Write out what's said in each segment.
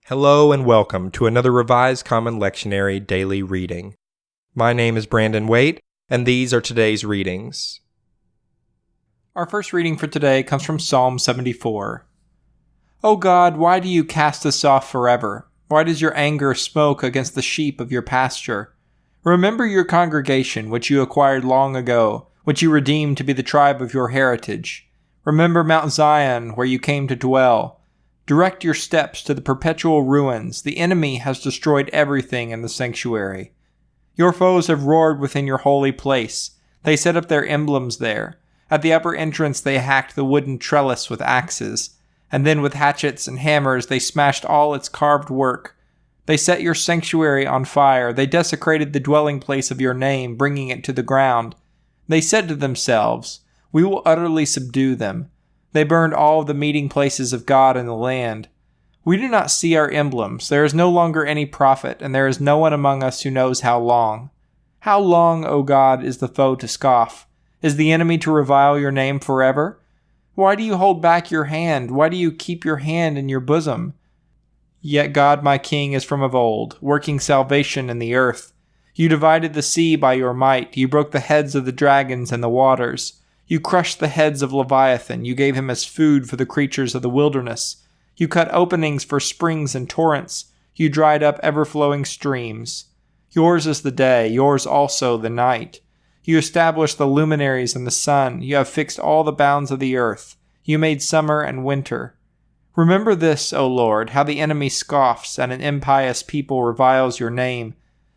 Hello and welcome to another Revised Common Lectionary daily reading. My name is Brandon Waite, and these are today's readings. Our first reading for today comes from Psalm 74. O God, why do you cast us off forever? Why does your anger smoke against the sheep of your pasture? Remember your congregation, which you acquired long ago, which you redeemed to be the tribe of your heritage. Remember Mount Zion, where you came to dwell. Direct your steps to the perpetual ruins. The enemy has destroyed everything in the sanctuary. Your foes have roared within your holy place. They set up their emblems there. At the upper entrance they hacked the wooden trellis with axes, and then with hatchets and hammers they smashed all its carved work. They set your sanctuary on fire. They desecrated the dwelling place of your name, bringing it to the ground. They said to themselves, "We will utterly subdue them." They burned all the meeting places of God in the land. We do not see our emblems. There is no longer any prophet, and there is no one among us who knows how long. How long, O God, is the foe to scoff? Is the enemy to revile your name forever? Why do you hold back your hand? Why do you keep your hand in your bosom? Yet God, my King, is from of old, working salvation in the earth. You divided the sea by your might. You broke the heads of the dragons in the waters. You crushed the heads of Leviathan. You gave him as food for the creatures of the wilderness. You cut openings for springs and torrents. You dried up ever-flowing streams. Yours is the day, yours also the night. You established the luminaries and the sun. You have fixed all the bounds of the earth. You made summer and winter. Remember this, O Lord, how the enemy scoffs and an impious people reviles your name.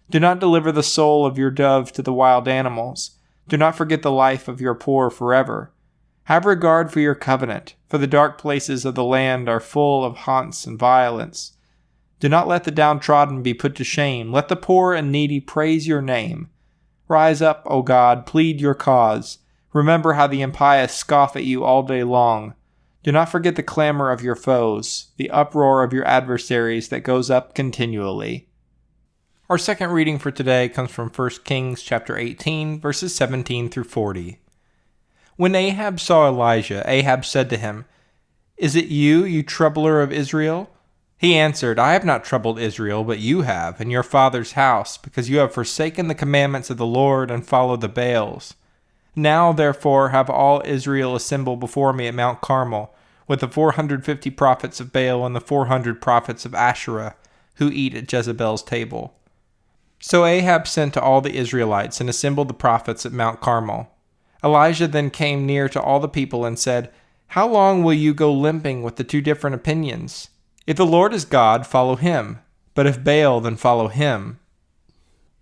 Do not deliver the soul of your dove to the wild animals. Do not forget the life of your poor forever. Have regard for your covenant, for the dark places of the land are full of haunts and violence. Do not let the downtrodden be put to shame. Let the poor and needy praise your name. Rise up, O God, plead your cause. Remember how the impious scoff at you all day long. Do not forget the clamor of your foes, the uproar of your adversaries that goes up continually. Our second reading for today comes from 1 Kings chapter 18, verses 17 through 40. When Ahab saw Elijah, Ahab said to him, "Is it you, you troubler of Israel?" He answered, "I have not troubled Israel, but you have, and your father's house, because you have forsaken the commandments of the Lord and followed the Baals. Now, therefore, have all Israel assemble before me at Mount Carmel, with the 450 prophets of Baal and the 400 prophets of Asherah, who eat at Jezebel's table." So Ahab sent to all the Israelites and assembled the prophets at Mount Carmel. Elijah then came near to all the people and said, "How long will you go limping with the two different opinions? If the Lord is God, follow him, but if Baal, then follow him."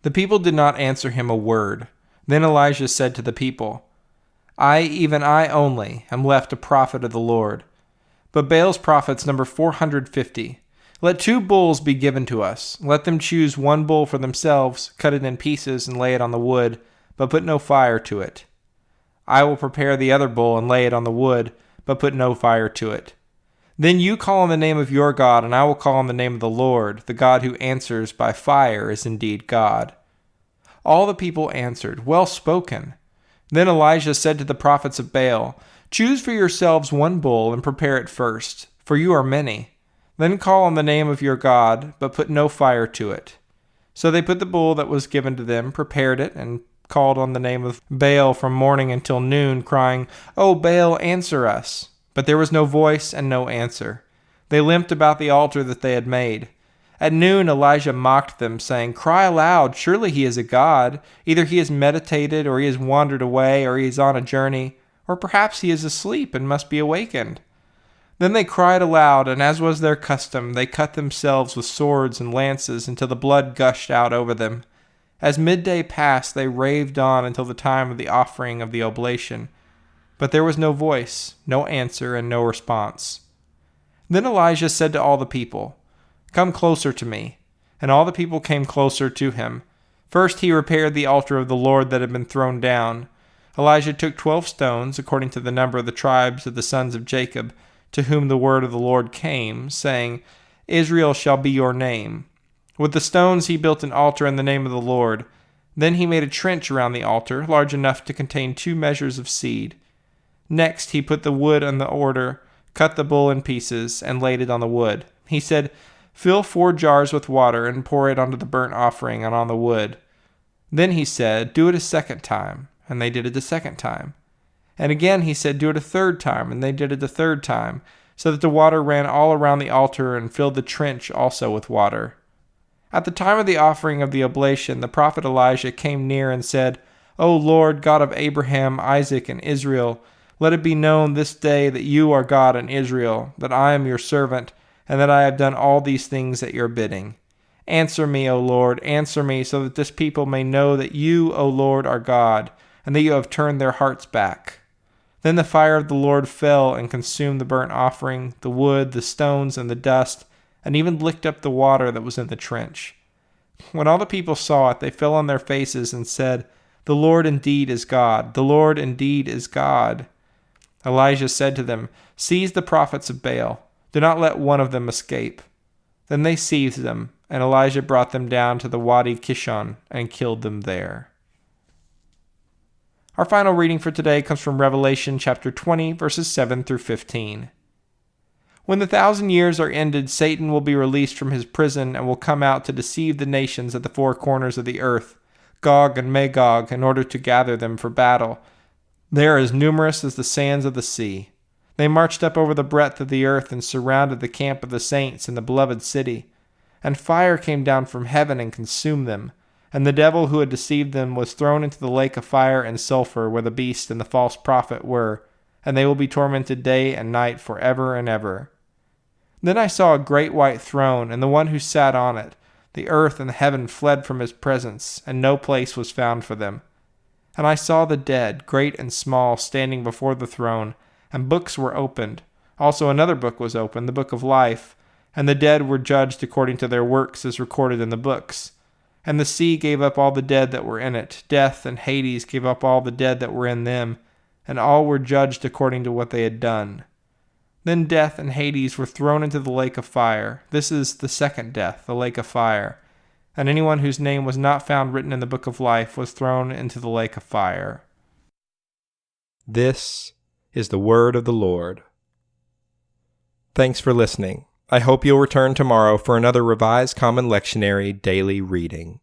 The people did not answer him a word. Then Elijah said to the people, "I, even I only, am left a prophet of the Lord. But Baal's prophets number 450. Let 2 bulls be given to us. Let them choose 1 bull for themselves, cut it in pieces, and lay it on the wood, but put no fire to it. I will prepare the other bull and lay it on the wood, but put no fire to it. Then you call on the name of your God, and I will call on the name of the Lord. The God who answers by fire is indeed God." All the people answered, "Well spoken." Then Elijah said to the prophets of Baal, "Choose for yourselves 1 bull and prepare it first, for you are many. Then call on the name of your God, but put no fire to it." So they put the bull that was given to them, prepared it, and called on the name of Baal from morning until noon, crying, "O Baal, answer us." But there was no voice and no answer. They limped about the altar that they had made. At noon Elijah mocked them, saying, "Cry aloud, surely he is a god. Either he has meditated, or he has wandered away, or he is on a journey, or perhaps he is asleep and must be awakened." Then they cried aloud, and as was their custom, they cut themselves with swords and lances until the blood gushed out over them. As midday passed, they raved on until the time of the offering of the oblation. But there was no voice, no answer, and no response. Then Elijah said to all the people, "Come closer to me." And all the people came closer to him. First he repaired the altar of the Lord that had been thrown down. Elijah took 12 stones, according to the number of the tribes of the sons of Jacob, to whom the word of the Lord came, saying, "Israel shall be your name." With the stones he built an altar in the name of the Lord. Then he made a trench around the altar, large enough to contain 2 measures of seed. Next he put the wood on the altar, cut the bull in pieces, and laid it on the wood. He said, "Fill 4 jars with water and pour it onto the burnt offering and on the wood." Then he said, "Do it a second time." And they did it a second time. And again he said, "Do it a third time." And they did it a third time, so that the water ran all around the altar and filled the trench also with water. At the time of the offering of the oblation, the prophet Elijah came near and said, "O Lord, God of Abraham, Isaac, and Israel, let it be known this day that you are God in Israel, that I am your servant, and that I have done all these things at your bidding. Answer me, O Lord, answer me, so that this people may know that you, O Lord, are God, and that you have turned their hearts back." Then the fire of the Lord fell and consumed the burnt offering, the wood, the stones, and the dust, and even licked up the water that was in the trench. When all the people saw it, they fell on their faces and said, "The Lord indeed is God. The Lord indeed is God." Elijah said to them, "Seize the prophets of Baal. Do not let one of them escape." Then they seized them, and Elijah brought them down to the Wadi Kishon and killed them there. Our final reading for today comes from Revelation chapter 20, verses 7 through 15. When the 1,000 years are ended, Satan will be released from his prison and will come out to deceive the nations at the 4 corners of the earth, Gog and Magog, in order to gather them for battle. They are as numerous as the sands of the sea. They marched up over the breadth of the earth and surrounded the camp of the saints in the beloved city. And fire came down from heaven and consumed them. And the devil who had deceived them was thrown into the lake of fire and sulfur where the beast and the false prophet were, and they will be tormented day and night forever and ever. Then I saw a great white throne, and the one who sat on it. The earth and heaven fled from his presence, and no place was found for them. And I saw the dead, great and small, standing before the throne, and books were opened. Also another book was opened, the book of life, and the dead were judged according to their works as recorded in the books. And the sea gave up all the dead that were in it. Death and Hades gave up all the dead that were in them, and all were judged according to what they had done. Then death and Hades were thrown into the lake of fire. This is the second death, the lake of fire. And anyone whose name was not found written in the book of life was thrown into the lake of fire. This is the word of the Lord. Thanks for listening. I hope you'll return tomorrow for another Revised Common Lectionary daily reading.